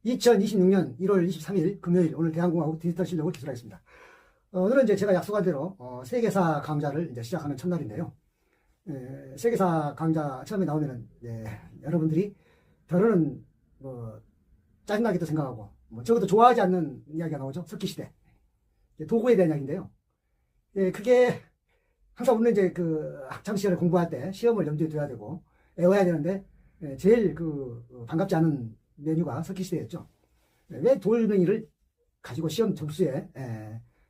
2026년 1월 23일 금요일 오늘 대한공화국 디지털 실력을 기술하겠습니다. 오늘은 이제 제가 약속한 대로 세계사 강좌를 이제 시작하는 첫날인데요. 세계사 강좌 처음에 나오면은 여러분들이 별로는 뭐 짜증나기도 생각하고 적어도 좋아하지 않는 이야기가 나오죠. 석기시대 도구에 대한 이야기인데요. 그게 항상 우리는 이제 그 학창시절에 공부할 때 시험을 염두에 둬야 되고 외워야 되는데 제일 반갑지 않은 메뉴가 석기시대였죠. 왜 돌멩이를 가지고 시험 점수에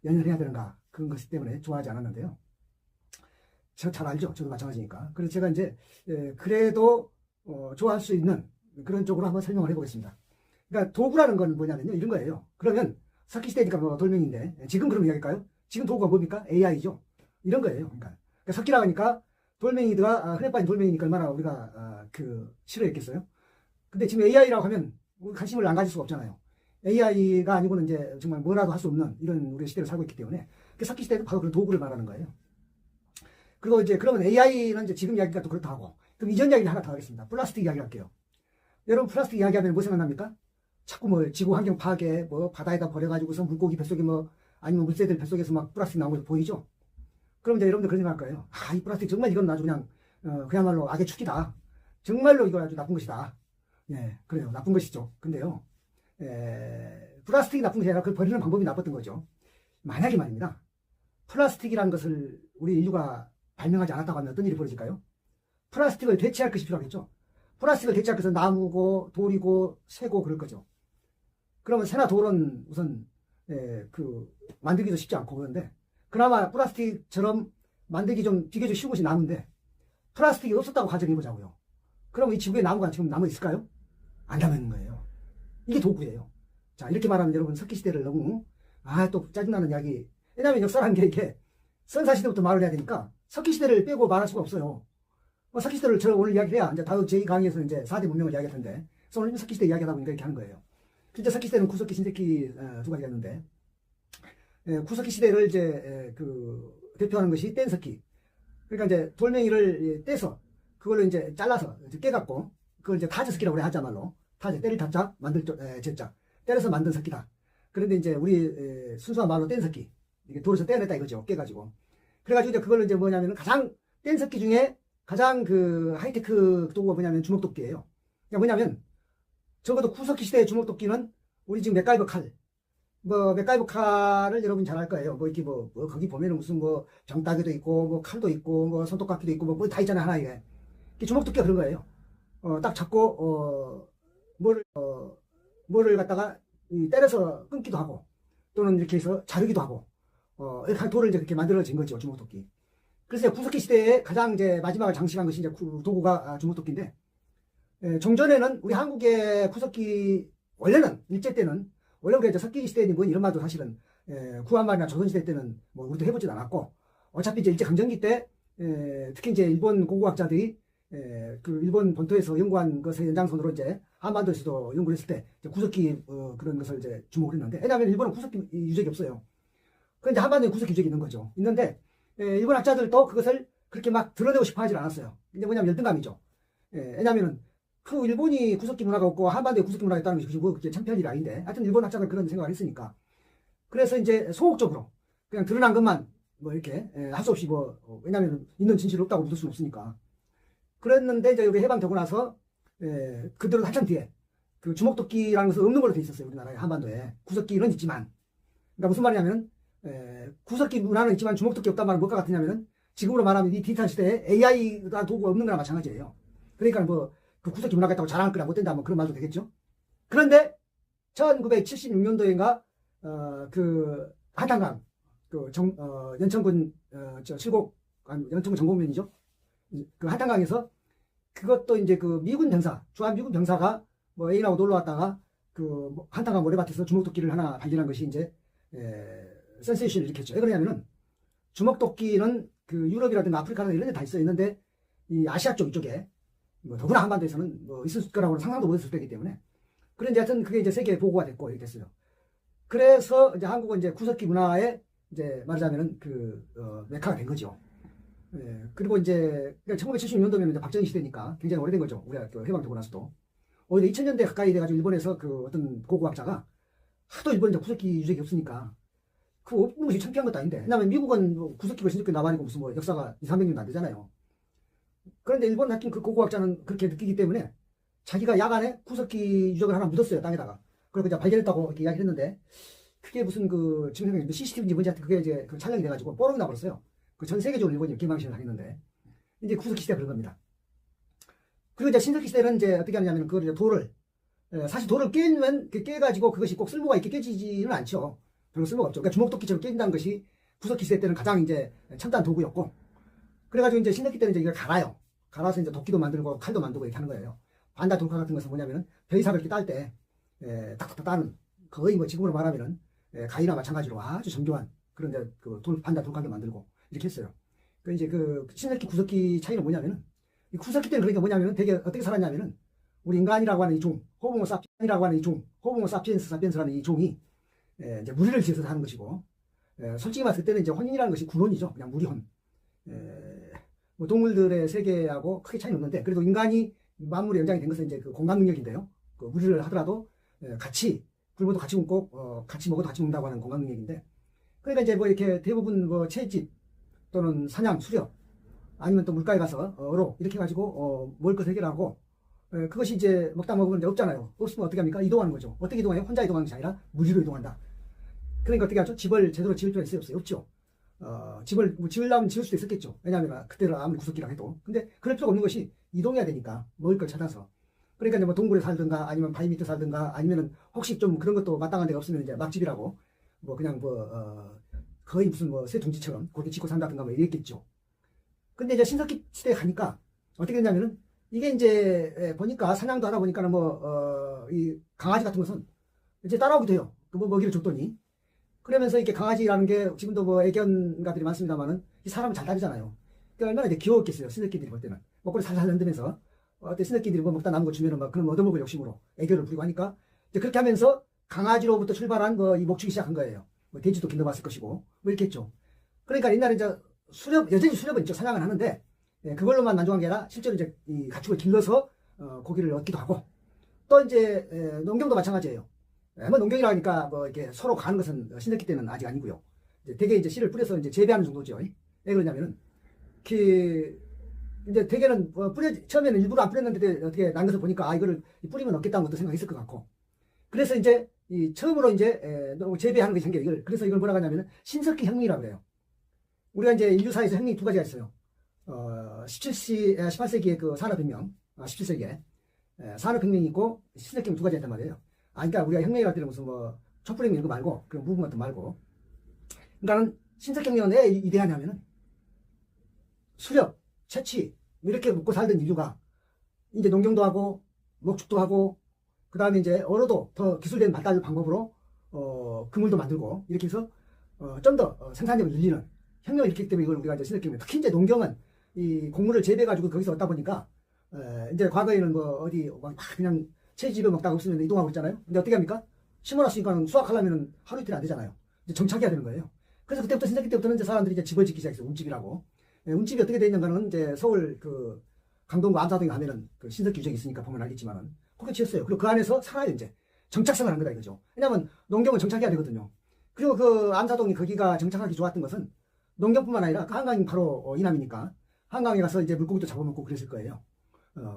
연연을 해야 되는가, 그런 것 때문에 좋아하지 않았는데요. 저 잘 알죠. 저도 마찬가지니까. 그래서 제가 이제 그래도 좋아할 수 있는 그런 쪽으로 한번 설명을 해보겠습니다. 그러니까 도구라는 건 뭐냐면요, 이런 거예요. 그러면 석기시대니까 뭐 돌멩이인데 지금 그런 이야기일까요? 지금 도구가 뭡니까? AI죠. 이런 거예요. 그러니까 석기라 하니까 돌멩이가 흔해 빠진 돌멩이니까 얼마나 우리가 싫어했겠어요. 근데 지금 AI라고 하면 관심을 안 가질 수가 없잖아요. AI가 아니고는 이제 정말 뭐라도 할 수 없는 이런 우리 시대를 살고 있기 때문에 석기시대도 바로 그런 도구를 말하는 거예요. 그리고 이제 그러면 AI는 이제 지금 이야기가 또 그렇다 하고, 그럼 이전 이야기를 하나 더 하겠습니다. 플라스틱 이야기 할게요. 여러분 플라스틱 이야기하면 뭐 생각납니까? 자꾸 뭐 지구 환경 파괴, 뭐 바다에다 버려가지고서 물고기 뱃속에 뭐 아니면 물새들 뱃속에서 막 플라스틱 나오는 거 보이죠? 그럼 이제 여러분들 그런 생각 할 거예요. 이 플라스틱 정말 이건 아주 그냥 그야말로 악의 축이다. 정말로 이거 아주 나쁜 것이다. 그래요. 나쁜 것이죠. 근데요, 플라스틱이 나쁜 게 아니라 그걸 버리는 방법이 나빴던 거죠. 만약에 말입니다, 플라스틱이라는 것을 우리 인류가 발명하지 않았다고 하면 어떤 일이 벌어질까요? 플라스틱을 대체할 것이 필요하겠죠. 플라스틱을 대체할 것은 나무고 돌이고 새고 그럴 거죠. 그러면 새나 돌은 우선 만들기도 쉽지 않고 그런데, 그나마 플라스틱처럼 만들기 좀 비교적 쉬운 것이 나무인데 플라스틱이 없었다고 가정해보자고요. 그럼 이 지구에 나무가 지금 남아 있을까요? 안 남아 있는 거예요. 이게 도구예요. 자, 이렇게 말하면 여러분 석기시대를 너무 또 짜증나는 이야기. 왜냐하면 역사라는 게 이렇게 선사시대부터 말을 해야 되니까 석기시대를 빼고 말할 수가 없어요. 석기시대를 저 오늘 이야기해야 이제 다음 제2강의에서 이제 4대 문명을 이야기할 텐데, 그래서 오늘 석기시대 이야기하다 보니까 이렇게 하는 거예요. 진짜 석기시대는 구석기, 신석기 두 가지가 있는데, 구석기 시대를 이제 대표하는 것이 뗀석기. 그러니까 이제 돌멩이를 떼서 그걸로 이제 잘라서 깨갖고 그걸 이제 타저석기라고 그래, 하자말로. 타저, 때를 타자, 만들 제자. 때려서 만든 석기다. 그런데 이제 우리 순수한 말로 뗀석기. 이게 돌에서 떼어냈다 이거죠. 깨가지고. 그래가지고 이제 그걸로 이제 뭐냐면 가장 뗀석기 중에 가장 하이테크 도구가 뭐냐면 주먹도끼예요. 그러니까 뭐냐면 적어도 구석기 시대의 주먹도끼는 우리 지금 맥가이버 칼. 맥가이버 칼을 여러분 잘 알 거예요. 이렇게 거기 보면은 무슨 병따개도 있고, 칼도 있고, 손톱깎이도 있고, 다 있잖아요, 하나에. 주먹도끼가 그런 거예요. 딱 잡고, 뭐를 갖다가 때려서 끊기도 하고, 또는 이렇게 해서 자르기도 하고, 이렇게 돌을 이제 그렇게 만들어진 거죠, 주먹도끼. 그래서 구석기 시대에 가장 이제 마지막을 장식한 것이 이제 도구가 주먹도끼인데, 종전에는 우리 한국의 구석기, 원래는, 일제 때는, 원래 우리가 이제 석기 시대니 이런 말도 사실은 구한말이나 조선시대 때는 우리도 해보진 않았고, 어차피 이제 일제강점기 때 특히 이제 일본 고고학자들이 일본 본토에서 연구한 것의 연장선으로 이제 한반도에서도 연구를 했을 때 구석기 그런 것을 이제 주목을 했는데, 왜냐하면 일본은 구석기 유적이 없어요. 그런데 한반도에 구석기 유적이 있는 거죠. 있는데 일본 학자들도 그것을 그렇게 막 드러내고 싶어 하질 않았어요. 근데 뭐냐면 열등감이죠. 왜냐하면은 일본이 구석기 문화가 없고 한반도에 구석기 문화가 있다는 것이 그게 창피한 일이 아닌데, 하여튼 일본 학자가 그런 생각을 했으니까, 그래서 이제 소극적으로 그냥 드러난 것만 이렇게 할 수 없이 왜냐하면 있는 진실이 없다고 믿을 수는 없으니까 그랬는데, 이제 여기 해방되고 나서 그대로 한참 뒤에 주먹도끼라는 것은 없는 걸로 돼 있었어요. 우리나라에 한반도에 구석기는 있지만, 그러니까 무슨 말이냐면 구석기 문화는 있지만 주먹도끼 없단 말은 뭘까 같으냐면은 지금으로 말하면 이 디지털 시대에 AI가 도구가 없는 거나 마찬가지예요. 그러니까 구석기 문화가 있다고 자랑할 거나 못 된다, 그런 말도 되겠죠. 그런데 1976년도인가 한탄강 연천군 칠곡, 연천군 정곡면이죠. 한탄강에서 그것도 이제 미군 병사, 주한 미군 병사가 애인하고 놀러 왔다가 한탄강 모래밭에서 주먹도끼를 하나 발견한 것이 이제 센세이션을 일으켰죠. 왜 그러냐면은 주먹도끼는 유럽이라든가 아프리카나 이런 데 다 있는데 이 아시아 쪽 이쪽에 더구나 한반도에서는 있을 거라고는 상상도 못했을 때이기 때문에, 그런데 하여튼 그게 이제 세계에 보고가 됐고 이렇게 됐어요. 그래서 이제 한국은 이제 구석기 문화에 이제 말하자면은 메카가 된 거죠. 그리고 이제 1976년도면 이제 박정희 시대니까 굉장히 오래된 거죠. 우리가 해방되고 나서도. 오히려 2000년대 가까이 돼가지고 일본에서 그 어떤 고고학자가 하도 일본에 구석기 유적이 없으니까 그거 없는 것이 창피한 것도 아닌데. 왜냐면 미국은 뭐 구석기고 신석기 나발이고 무슨 뭐 역사가 2, 300년도 안 되잖아요. 그런데 일본 학교 그 고고학자는 그렇게 느끼기 때문에 자기가 야간에 구석기 유적을 하나 묻었어요, 땅에다가. 그리고 이제 발견했다고 이렇게 이야기를 했는데, 그게 무슨 그 지금 생각해 CCTV인지 뭔지 하여튼 그게 이제 그 촬영이 돼가지고 뽀록이 나버렸어요. 그 전 세계적으로 일본이 기망신을 하겠는데, 이제 구석기 시대가 그런 겁니다. 그리고 이제 신석기 시대는 이제 어떻게 하냐면 그걸 이제 돌을, 사실 돌을 깨면 깨가지고 그것이 꼭 쓸모가 있게 깨지지는 않죠. 별로 쓸모가 없죠. 그러니까 주먹도끼처럼 깨진다는 것이 구석기 시대 때는 가장 이제 첨단 도구였고, 그래가지고 이제 신석기 때는 이제 이걸 갈아요. 갈아서 이제 도끼도 만들고 칼도 만들고 이렇게 하는 거예요. 반다 돌칼 같은 것은 뭐냐면은 벼이삽을 이렇게 딸 때 탁탁탁 따는, 거의 뭐 지금으로 말하면은 가위나 마찬가지로 아주 정교한 그런 이제 그 반다 돌칼도 만들고 이렇게 했어요. 그 이제 그 신석기 구석기 차이는 뭐냐면은, 이 구석기 때는 그러니까 뭐냐면은 되게 어떻게 살았냐면은, 우리 인간이라고 하는 이 종, 호모사피엔스라고 하는 이 종, 호모사피엔스라는 이 종이 이제 무리를 지어서 사는 것이고, 솔직히 말해서 그때는 이제 혼인이라는 것이 군혼이죠. 그냥 무리혼. 뭐 동물들의 세계하고 크게 차이는 없는데, 그래도 인간이 만물의 연장이 된 것은 이제 그 공감 능력인데요. 그 무리를 하더라도 같이 굶어도 같이 굶고 같이 먹어도 같이 먹는다고 하는 공감 능력인데, 그러니까 이제 뭐 이렇게 대부분 뭐 채집 또는 사냥, 수렵 아니면 또 물가에 가서 어로 이렇게 해가지고 먹을 것 해결하고, 그것이 이제 먹다 먹으면 이제 없잖아요. 없으면 어떻게 합니까? 이동하는 거죠. 어떻게 이동해요? 혼자 이동하는 것이 아니라 무리로 이동한다. 그러니까 어떻게 하죠? 집을 제대로 지을 필요가 있어요? 없어요? 없죠. 집을 뭐 지으려면 지을 수도 있었겠죠. 왜냐하면 그때는 아무리 구석기라 해도. 근데 그럴 필요가 없는 것이 이동해야 되니까, 먹을 걸 찾아서. 그러니까 이제 뭐 동굴에 살든가 아니면 바위 밑에 살든가 아니면은 혹시 좀 그런 것도 마땅한 데가 없으면 이제 막집이라고 뭐 그냥 뭐 거의 무슨 뭐 새 둥지처럼 그렇게 짓고 산다든가 뭐 이랬겠죠. 근데 이제 신석기 시대에 가니까 어떻게 됐냐면은, 이게 이제 보니까 사냥도 하다 보니까는 뭐 이 강아지 같은 것은 이제 따라오기도 해요. 그 뭐 먹이를 줬더니. 그러면서 이렇게 강아지라는 게 지금도 뭐 애견가들이 많습니다만은 이 사람을 잘 다루잖아요. 그러니까 얼마나 이제 귀여웠겠어요. 신석기들이 볼 때는 먹고를 살살 흔들면서 어때 신석기들이 뭐 먹다 남은 거 주면은 막 그런 얻어먹을 욕심으로 애교를 부리고 하니까, 이제 그렇게 하면서 강아지로부터 출발한 뭐 이 목축이 시작한 거예요. 뭐 돼지도 길러봤을 것이고 뭐 이렇게 했죠. 그러니까 옛날에 이제 수렵, 여전히 수렵은 있죠. 사냥을 하는데 그걸로만 만족한 게 아니라 실제로 이제 이 가축을 길러서 고기를 얻기도 하고, 또 이제 농경도 마찬가지예요. 뭐 농경이라 하니까 뭐 이렇게 서로 가는 것은 신석기 때는 아직 아니고요. 이제 대개 이제 씨를 뿌려서 이제 재배하는 정도죠. 왜 그러냐면은 그 이제 대개는 처음에는 일부러 안 뿌렸는데 어떻게 난 것을 보니까 이거를 뿌리면 없겠다는 것도 생각했을 것 같고, 그래서 이제 이 처음으로 이제 재배하는 것이 생겨요. 그래서 이걸 뭐라고 하냐면은 신석기 혁명이라고 해요. 우리가 이제 인류사에서 혁명이 두 가지가 있어요. 18세기의 그 산업혁명, 17세기에 산업혁명이 있고 신석기 혁명 두 가지가 있단 말이에요. 그러니까 우리가 혁명이랄 때는 무슨 뭐 촛불혁명 이런 거 말고, 그런 무분 같은 거 말고, 그러니까는 신석혁명은 왜 이대하냐면은, 수렵, 채취 이렇게 먹고 살던 인류가 이제 농경도 하고 목축도 하고, 그 다음에 이제 어로도 더 기술된 발달 방법으로 그물도 만들고 이렇게 해서 좀 더 생산력을 늘리는 혁명을 일으키기 때문에 이걸 우리가 이제 신석혁명, 특히 이제 농경은 이 곡물을 재배해가지고 거기서 얻다 보니까 이제 과거에는 뭐 어디 막 그냥 채집에 먹다가 없으면 이동하고 있잖아요. 근데 어떻게 합니까? 심어놨으니까 수확하려면 하루 이틀 안 되잖아요. 이제 정착해야 되는 거예요. 그래서 그때부터 신석기 때부터는 이제 사람들이 이제 집을 짓기 시작했어요. 운집이라고. 운집이 어떻게 되어 있는가는 이제 서울 그 강동구 암사동에 가면은 그 신석기 유적이 있으니까 보면 알겠지만은 거기 지었어요. 그리고 그 안에서 살아요. 이제 정착생활 한 거다 이거죠. 왜냐면 농경은 정착해야 되거든요. 그리고 그 암사동이 거기가 정착하기 좋았던 것은 농경뿐만 아니라 그 한강이 바로 이남이니까 한강에 가서 이제 물고기도 잡아먹고 그랬을 거예요.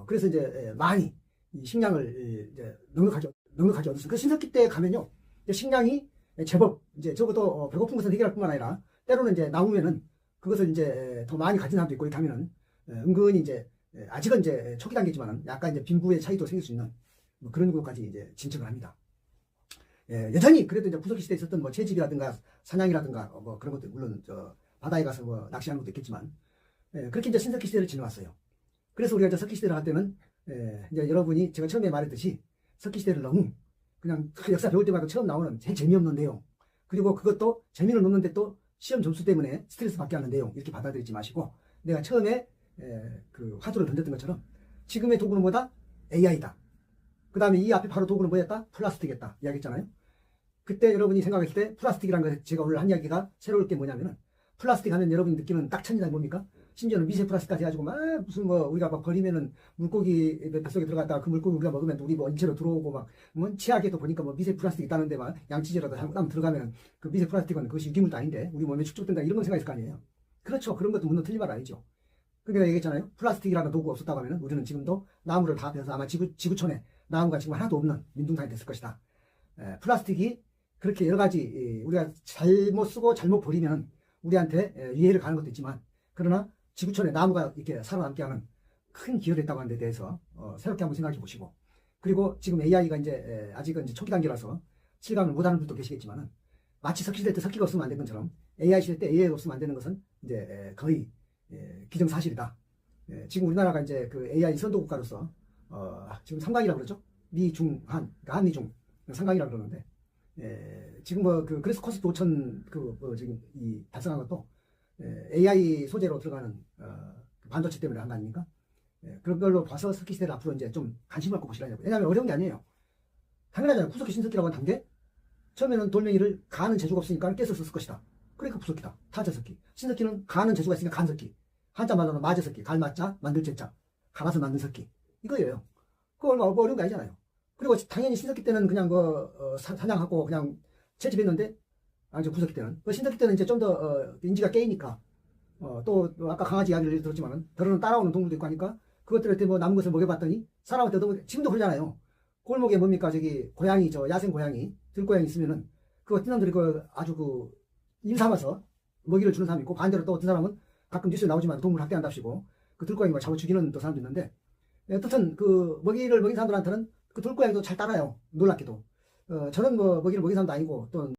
그래서 이제 많이 이 식량을 이제 넉넉하게 얻었어요. 그 신석기 때 가면요, 이제 식량이 제법 이제 적어도 배고픈 것을 해결할 뿐만 아니라 때로는 이제 남으면은 그것을 이제 더 많이 가진 사람도 있고, 이렇게 하면은 은근히 이제 아직은 이제 초기 단계지만은 약간 이제 빈부의 차이도 생길 수 있는 뭐 그런 것까지 이제 진척을 합니다. 여전히 그래도 이제 구석기 시대에 있었던 뭐 채집이라든가 사냥이라든가 뭐 그런 것들, 물론 바다에 가서 뭐 낚시하는 것도 있겠지만 그렇게 이제 신석기 시대를 지나왔어요. 그래서 우리가 이제 석기 시대를 할 때는 이제 여러분이 제가 처음에 말했듯이 석기 시대를 너무 그냥 역사 배울 때마다 처음 나오는 제일 재미없는 내용, 그리고 그것도 재미는 없는데 또 시험 점수 때문에 스트레스 받게 하는 내용, 이렇게 받아들이지 마시고, 내가 처음에 그 화두를 던졌던 것처럼 지금의 도구는 뭐다? AI다. 그 다음에 이 앞에 바로 도구는 뭐였다? 플라스틱이었다 이야기했잖아요. 그때 여러분이 생각했을 때 플라스틱이라는 거, 제가 오늘 한 이야기가 새로울 게 뭐냐면은, 플라스틱 하면 여러분이 느끼는 딱 첫인상이 뭡니까? 심지어는 미세 플라스틱까지 해가지고 막 무슨 뭐 우리가 막 버리면은 물고기 뱃속에 들어갔다가 그 물고기 우리가 먹으면 우리 뭐 인체로 들어오고 막 뭐 치약에도 보니까 뭐 미세 플라스틱 있다는데 막 양치질라도 잘못하면 들어가면 그 미세 플라스틱은 그것이 유기물도 아닌데 우리 몸에 축적된다 이런 건 생각했을 거 아니에요. 그렇죠. 그런 것도 물론 틀린 말 아니죠. 그러니까 얘기했잖아요. 플라스틱이라는 도구가 없었다고 하면은 우리는 지금도 나무를 다 베어서 아마 지구촌에 나무가 지금 하나도 없는 민둥산이 됐을 것이다. 플라스틱이 그렇게 여러 가지 우리가 잘못 쓰고 잘못 버리면 우리한테 위해를 가는 것도 있지만 그러나 지구촌에 나무가 이렇게 살아남게 하는 큰 기여를 했다고 하는 데 대해서 새롭게 한번 생각해 보시고 그리고 지금 AI가 이제 아직은 이제 초기 단계라서 실감을 못하는 분도 계시겠지만은 마치 석기 시대 때 석기가 없으면 안 되는 것처럼 AI 시대 때 AI가 없으면 안 되는 것은 이제 거의 기정사실이다. 지금 우리나라가 이제 그 AI 선도국가로서 지금 3강이라고 그러죠. 미, 중, 한, 그러니까 한미, 중 3강이라고 그러는데 지금 뭐 그 그래서 코스피 5천 지금 이 달성한 것도 AI 소재로 들어가는 반도체 때문에 한 거 아닙니까? 그런 걸로 봐서 석기 시대를 앞으로 이제 좀 관심 갖고 보시라냐고. 왜냐하면 어려운 게 아니에요. 당연하잖아요. 구석기 신석기라고 하는 단계. 처음에는 돌멩이를 가는 재주가 없으니까 깨서 썼을 것이다. 그러니까 부석기다. 타자석기. 신석기는 가는 재주가 있으니까 간석기. 한자말로는 마저석기. 갈맞자 만들 제자. 갈아서 만든 석기. 이거예요. 그거 얼마 어려운 게 아니잖아요. 그리고 당연히 신석기 때는 그냥 사냥하고 그냥 채집했는데 아니죠. 구석기 때는. 신석기 때는 이제 좀 더 인지가 깨이니까 또 아까 강아지 이야기를 들었지만은 더러는 따라오는 동물도 있고 하니까 그것들한테 뭐 남은 것을 먹여봤더니 사람한테 너무 지금도 그러잖아요. 골목에 뭡니까 저기 고양이 야생 고양이 들고양이 있으면은 그거 띠놈들이 아주 일 삼아서 먹이를 주는 사람이 있고 반대로 또 어떤 사람은 가끔 뉴스에 나오지만 동물 학대한답시고 그 들고양이 막 잡아 죽이는 또 사람도 있는데 어떻든 그 먹이를 먹인 사람들한테는 그 들고양이도 잘 따라요. 놀랍게도 저는 뭐 먹이를 먹인 사람도 아니고 또